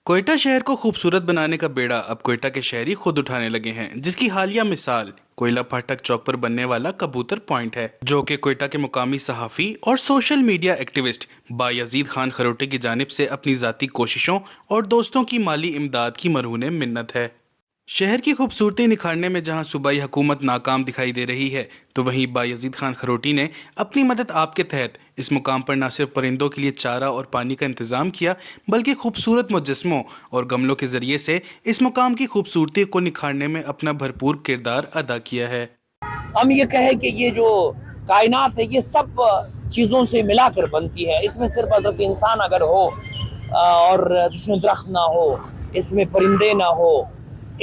کوئٹہ شہر کو خوبصورت بنانے کا بیڑا اب کوئٹہ کے شہری خود اٹھانے لگے ہیں، جس کی حالیہ مثال کوئلہ پھاٹک چوک پر بننے والا کبوتر پوائنٹ ہے، جو کہ کوئٹہ کے مقامی صحافی اور social media activist Bayazid Khan Kharoti کی جانب سے اپنی ذاتی کوششوں اور دوستوں کی مالی امداد کی مرہون منت ہے۔ شہر کی خوبصورتی نکھارنے میں جہاں صوبائی حکومت ناکام دکھائی دے رہی ہے، تو وہیں بایزید خان خروٹی نے اپنی مدد آپ کے تحت اس مقام پر نہ صرف پرندوں کے لیے چارہ اور پانی کا انتظام کیا، بلکہ خوبصورت مجسموں اور گملوں کے ذریعے سے اس مقام کی خوبصورتی کو نکھارنے میں اپنا بھرپور کردار ادا کیا ہے۔ ہم یہ کہیں کہ یہ جو کائنات ہے یہ سب چیزوں سے ملا کر بنتی ہے، اس میں صرف حضرت انسان اگر ہو اور اس میں درخت نہ ہو، اس میں پرندے نہ ہو،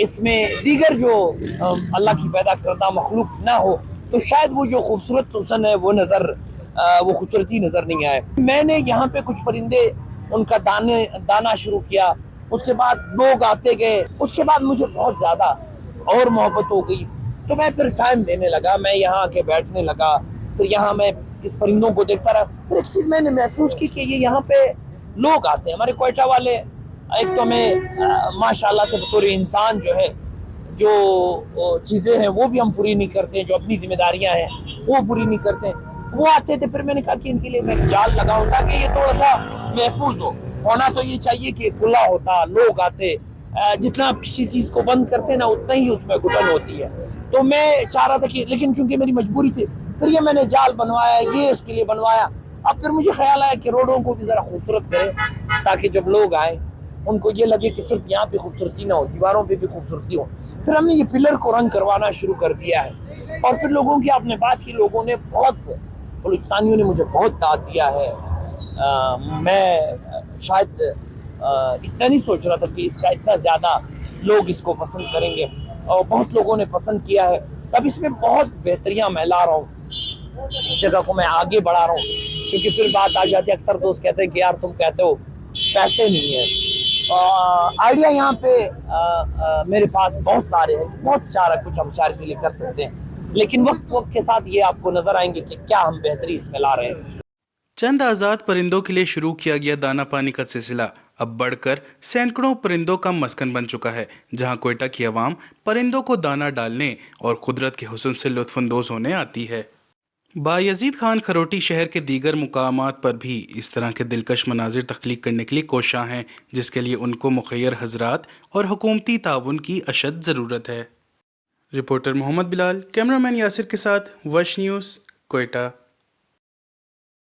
اس میں دیگر جو اللہ کی پیدا کردہ مخلوق نہ ہو، تو شاید وہ جو خوبصورت حسن ہے وہ خوبصورتی نظر نہیں آئے۔ میں نے یہاں پہ کچھ پرندے ان کا دانا شروع کیا، اس کے بعد لوگ آتے گئے، اس کے بعد مجھے بہت زیادہ اور محبت ہو گئی، تو میں پھر ٹائم دینے لگا، میں یہاں آ کے بیٹھنے لگا، پھر یہاں میں اس پرندوں کو دیکھتا رہا۔ پھر ایک چیز میں نے محسوس کی کہ یہ یہاں پہ لوگ آتے ہیں، ہمارے کوئٹہ والے، ایک تو میں ماشاءاللہ سے بطور انسان جو ہے جو چیزیں ہیں وہ بھی ہم پوری نہیں کرتے ہیں، جو اپنی ذمہ داریاں ہیں وہ پوری نہیں کرتے ہیں، وہ آتے تھے۔ پھر میں نے کہا کہ ان کے لیے میں ایک جال لگاؤں تاکہ یہ تھوڑا سا محفوظ ہو۔ ہونا تو یہ چاہیے کہ کھلا ہوتا، لوگ آتے، جتنا آپ کسی چیز کو بند کرتے ہیں نا اتنا ہی اس میں گھٹن ہوتی ہے، تو میں چاہ رہا تھا کہ لیکن چونکہ میری مجبوری تھی، پھر یہ میں نے جال بنوایا، یہ اس کے لیے بنوایا۔ اب پھر مجھے خیال آیا کہ روڈوں کو بھی ذرا خوبصورت کرے تاکہ جب لوگ آئیں ان کو یہ لگے کہ صرف یہاں پہ خوبصورتی نہ ہو، دیواروں پہ بھی خوبصورتی ہو۔ پھر ہم نے یہ پلر کو رنگ کروانا شروع کر دیا ہے، اور پھر لوگوں کی آپ نے بات کی، لوگوں نے بلوچستانیوں نے مجھے بہت داد دیا ہے۔ میں شاید اتنا نہیں سوچ رہا تھا کہ اس کا اتنا زیادہ لوگ اس کو پسند کریں گے، اور بہت لوگوں نے پسند کیا ہے۔ اب اس میں بہت بہتریاں میں لا رہا ہوں، اس جگہ کو میں آگے بڑھا رہا ہوں، کیونکہ پھر بات آ جاتی ہے، اکثر دوست کہتے ہیں کہ یار تم کہتے ہو پیسے نہیں ہیں۔ آئیڈیا یہاں پہ میرے پاس بہت سارے ہیں، بہت سارا کچھ ہم شہر کے لیے کر سکتے ہیں، لیکن وقت کے ساتھ یہ آپ کو نظر آئیں گے کہ کیا ہم بہتری اس میں لا رہے ہیں۔ چند آزاد پرندوں کے لیے شروع کیا گیا دانا پانی کا سلسلہ اب بڑھ کر سینکڑوں پرندوں کا مسکن بن چکا ہے، جہاں کوئٹہ کی عوام پرندوں کو دانہ ڈالنے اور قدرت کے حسن سے لطف اندوز ہونے آتی ہے۔ بایزید خان خروٹی شہر کے دیگر مقامات پر بھی اس طرح کے دلکش مناظر تخلیق کرنے کے لیے کوشاں ہیں، جس کے لیے ان کو مخیر حضرات اور حکومتی تعاون کی اشد ضرورت ہے۔ رپورٹر محمد بلال، کیمرہ مین یاسر کے ساتھ وش نیوز، کوئٹہ۔